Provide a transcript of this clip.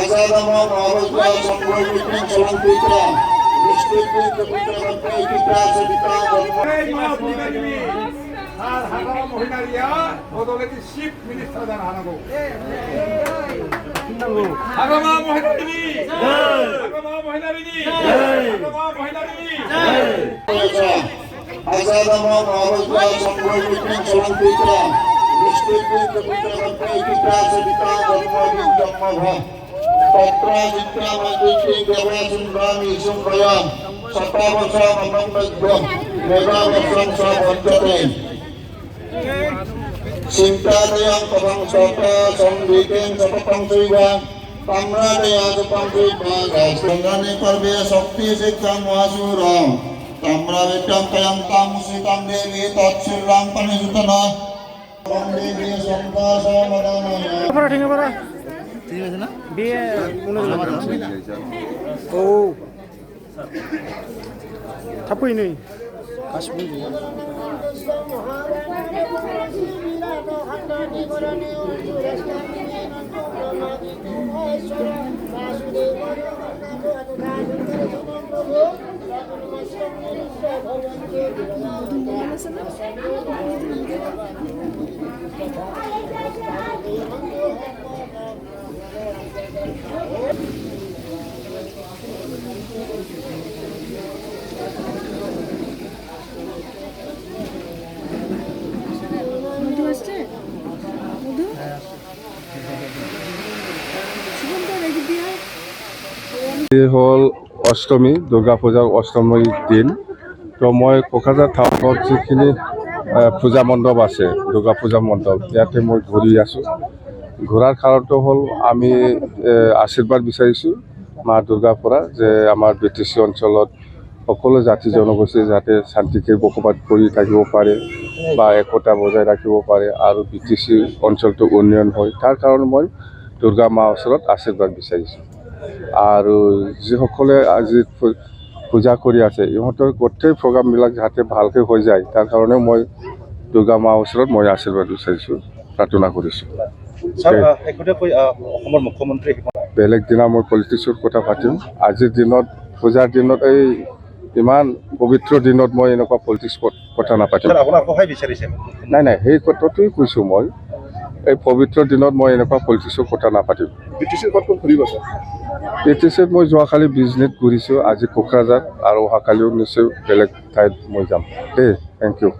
Azadamon Avajla Sangwajitin Salantika Distributin Keputusan kita sedikit আর হাজারা মহিলারিয়া বদলেতে শিপ minister দান হানাবো হাগামা মহিলারিনি হাগামা মহিলারিনি হাগামা মহিলারিনি Azadamon Avajla Sangwajitin Salantika Distributin Keputusan kita sedikit Jamma Patra Citra Majiti Dewa Sundrami Sumbayam Sata Basa Mamang Megah Mega Basang Sabantate Sinta Dayang Kapang Sata Sambikeng Sapapang Siwa Tamra Dayang Sapang Siwa Sengani Parbiya Sakti Sikang Wasura Tamra Vidang Kayang Tamu Sikang Dewi Tatsilang Panisutana Dewi Sangka Samadana Para tinggal para. ঠিক আছে না বিয়ে ও থাপুই নেই কাশ্মীর হল অষ্টমী দুৰ্গা পূজাৰ অষ্টমীৰ দিন তো মই কোকৰাঝাৰ টাউনত যিখিনি পূজা মণ্ডপ আছে দুৰ্গা পূজা মণ্ডপ ইয়াতে মই ঘূৰি আছোঁ ঘূৰাৰ কাৰণটো হ'ল আমি আশীৰ্বাদ বিচাৰিছোঁ মা দুৰ্গাৰ পৰা যে আমাৰ BTC অঞ্চলত সকলো জাতি জনগোষ্ঠী যাতে শান্তিকে বসবাস কৰি থাকিব পাৰে বা একতা বজাই ৰাখিব পাৰে আৰু BTC অঞ্চলটো উন্নয়ন হয় তাৰ কাৰণে মই দুৰ্গা মাৰ ওচৰত আশীৰ্বাদ বিচাৰিছোঁ আৰু যিসকলে আজি পূজা কৰি আছে ইহঁতৰ গোটেই প্ৰগ্ৰামবিলাক যাতে ভালকৈ হৈ যায় তাৰ কাৰণে মই দুৰ্গা মাৰ ওচৰত মই আশীৰ্বাদ বিচাৰিছোঁ প্ৰাৰ্থনা কৰিছোঁ অসমৰ মুখ্যমন্ত্ৰী বেলেগ দিনা মই পলিটিক্সৰ কথা পাতিম আজিৰ দিনত পূজাৰ দিনত এই ইমান পবিত্ৰ দিনত মই এনেকুৱা পলিটিক্স কথা নাপাতিম নাই নাই সেই কথাটোৱেই কৈছোঁ মই এই পবিত্ৰ দিনত মই এনেকুৱা পলিটিক্সৰ কথা নাপাতিম BTCত মই যোৱাকালি বিজনেছ ঘূৰিছোঁ আজি কোকৰাঝাৰ আৰু অহাকালিও নিশ্চয় বেলেগ ঠাইত মই যাম দেই থেংক ইউ